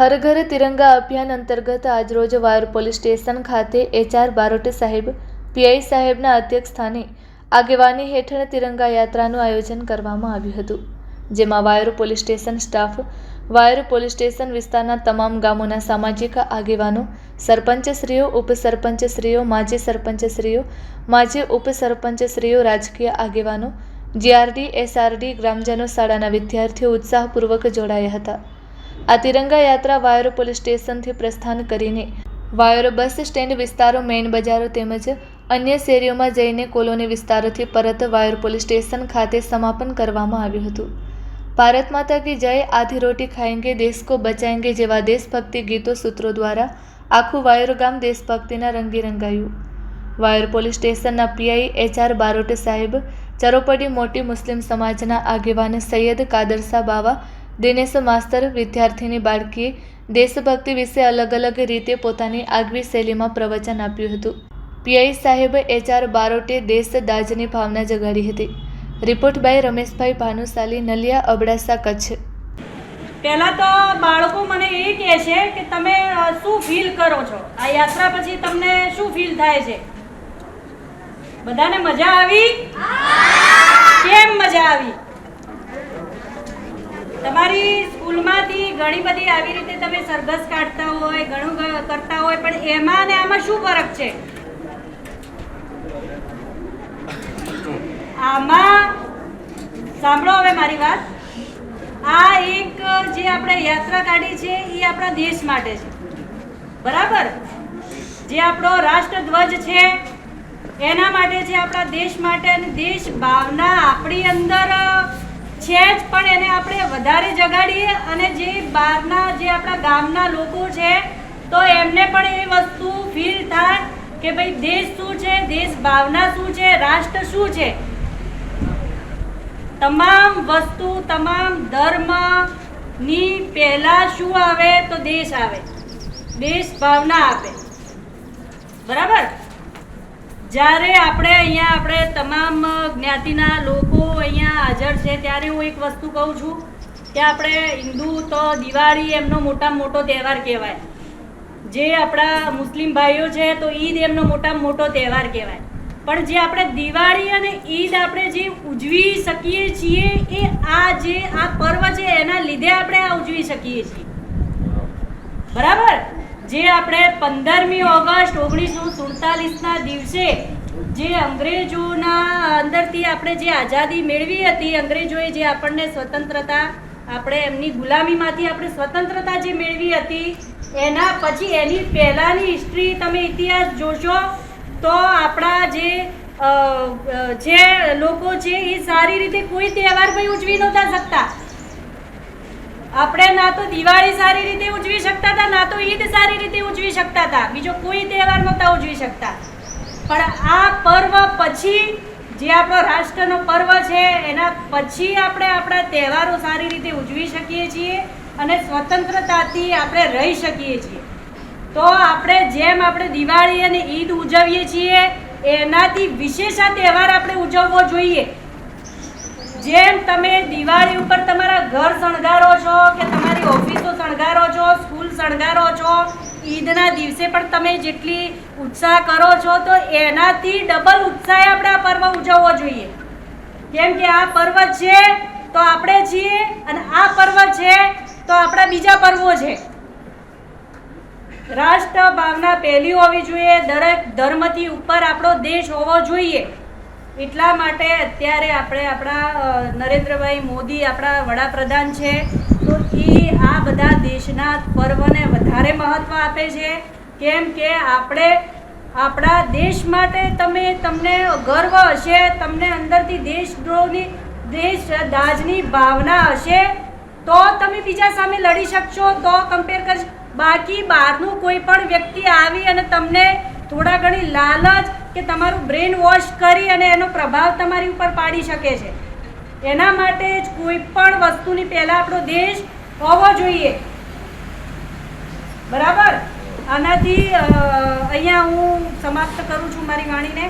હર ઘર તિરંગા અભિયાન અંતર્ગત આજરોજ વાયોર પોલીસ સ્ટેશન ખાતે HR બારોટ સાહેબ PI સાહેબના અધ્યક્ષસ્થાને આગેવાની હેઠળ તિરંગા યાત્રાનું આયોજન કરવામાં આવ્યું હતું, જેમાં Vayor police station staff, Vayor police station વિસ્તારના તમામ ગામોના સામાજિક આગેવાનો, સરપંચશ્રીઓ, ઉપસરપંચશ્રીઓ, માજી સરપંચશ્રીઓ, માજી ઉપસરપંચશ્રીઓ, રાજકીય આગેવાનો, GRD, SRD, ગ્રામજનો, શાળાના વિદ્યાર્થીઓ ઉત્સાહપૂર્વક જોડાયા હતા। આ તિરંગા યાત્રા વાયોર પોલીસ સ્ટેશનથી પ્રસ્થાન કરીને વાયોર બસ સ્ટેન્ડ વિસ્તારો, મેઇન બજારો તેમજ અન્ય શેરીઓમાં જઈને કોલોની વિસ્તારોથી પરત વાયોર પોલીસ સ્ટેશન ખાતે સમાપન કરવામાં આવ્યું હતું। ભારત માતા કી જય, આધી રોટી ખાएंगे, દેશ કો બચાएंगे જેવા દેશભક્તિ ગીતો સૂત્રો દ્વારા આખું વાયોર ગામ દેશભક્તિના રંગે રંગાયું। વાયોર પોલીસ સ્ટેશનના PI HR બારોટ સાહેબ, ચરોપડી મોટી મુસ્લિમ સમાજના આગેવાન સૈયદ કાદરશા બાવા, દિનેશ માસ્તર, વિદ્યાર્થીની બાળકીએ દેશભક્તિ વિશે અલગ અલગ રીતે પોતાની આગવી શૈલીમાં પ્રવચન આપ્યું હતું। PI સાહેબ HR બારોટે દેશ દાજની ભાવના જગાડી હતી। Report by Rameshbhai Bhanushali, Naliya, Abdasa, Kutch. પહેલા તો બાળકો મને એ કહે છે કે તમે શું ફીલ કરો છો, આ યાત્રા પછી તમને શું ફીલ થાય છે? બધાને મજા આવી? કેમ મજા આવી? તમારી સ્કૂલમાંથી ઘણી બધી આવી રીતે તમે સરઘસ કાઢતા હોય, ઘણું કરતા હોય, પણ એમાં ને આમાં શું ફરક છે? આમાં સાંભળો હવે મારી વાત, આ એક જે આપણે યાત્રા કાઢી છે એ આપણા દેશ માટે છે, બરાબર? જે આપણો રાષ્ટ્રધ્વજ છે એના માટે છે, આપણા દેશ માટે, અને દેશ ભાવના આપણી અંદર છે જ, પણ એને આપણે વધારે જગાડીએ અને જે બહારના જે આપણા ગામના લોકો છે તો એમને પણ એ વસ્તુ ફીલ થાય કે ભાઈ દેશ શું છે, દેશ ભાવના શું છે, રાષ્ટ્ર શું છે। તમામ વસ્તુ, તમામ ધર્મની પહેલા શું આવે તો દેશ આવે, દેશ ભાવના આવે, બરાબર? જ્યારે આપણે તમામ જ્ઞાતિના લોકો અહીંયા હાજર છે ત્યારે હું એક વસ્તુ કહું છું કે આપણે હિન્દુ તો દિવાળી એમનો મોટામાં મોટો તહેવાર કહેવાય, જે આપણા મુસ્લિમ ભાઈઓ છે તો ઈદ એમનો મોટામાં મોટો તહેવાર કહેવાય, પણ જે આપણે દિવાળી અને ઈદ આપણે જે ઉજવી શકીએ છીએ એ આ પર્વ છે એના લીધે આપણે આ ઉજવી શકીએ છીએ, બરાબર? જે આપણે 15મી ઓગસ્ટ 1947ના દિવસે જે અંગ્રેજોના અંદરથી આપણે જે આઝાદી મેળવી હતી, અંગ્રેજોએ જે આપણને સ્વતંત્રતા, આપણે એમની ગુલામીમાંથી આપણે સ્વતંત્રતા જે મેળવી હતી, એના પછી એની પહેલાંની હિસ્ટ્રી તમે ઇતિહાસ જોશો તો આપણા જે લોકો છે એ સારી રીતે કોઈ તહેવાર ભાઈ ઉજવી નહોતા શકતા। આપણે ના તો દિવાળી સારી રીતે ઉજવી શકતા હતા, ના તો ઈદ સારી રીતે ઉજવી શકતા હતા, બીજો કોઈ તહેવાર નહોતા ઉજવી શકતા, પણ આ પર્વ પછી જે આપણો રાષ્ટ્રનો પર્વ છે એના પછી આપણે આપણા તહેવારો સારી રીતે ઉજવી શકીએ છીએ અને સ્વતંત્રતાથી આપણે રહી શકીએ છીએ। તો આપણે જેમ આપણે દિવાળી અને ઈદ ઉજવીએ છીએ એનાથી વિશેષ આ તહેવાર આપણે ઉજવવો જોઈએ। જેમ તમે દિવાળી ઉપર તમારા ઘર શણગારો છો કે તમારી ઓફિસો શણગારો છો, સ્કૂલ શણગારો છો, ઈદના દિવસે પણ તમે જેટલી ઉત્સાહ કરો છો તો એનાથી ડબલ ઉત્સાહે આપણે આ પર્વ ઉજવવો જોઈએ, કેમ કે આ પર્વ છે તો આપણે છીએ અને આ પર્વ છે તો આપણા બીજા પર્વો છે। રાષ્ટ્ર ભાવના પહેલી હોવી જોઈએ, દરેક ધર્મથી ઉપર આપણો દેશ હોવો જોઈએ। એટલા માટે અત્યારે આપણે આપણા નરેન્દ્રભાઈ મોદી આપણા વડાપ્રધાન છે તો એ આ બધા દેશના પર્વને વધારે મહત્ત્વ આપે છે, કેમ કે આપણે આપણા દેશ માટે તમને ગર્વ હશે, તમને અંદરથી દેશ દાજની ભાવના હશે તો તમે બીજા સામે લડી શકશો, તો કમ્પેર કરશો। બાકી બહારનું કોઈ પણ વ્યક્તિ આવી અને તમને થોડા ઘણી લાલચ કે તમારું બ્રેન વોશ કરી અને એનો પ્રભાવ તમારી ઉપર પાડી શકે છે। એના માટે જ કોઈ પણ વસ્તુની પહેલાં આપણો દેશ હોવો જોઈએ, બરાબર? આનાથી અહીંયા હું સમાપ્ત કરું છું મારી વાણીને।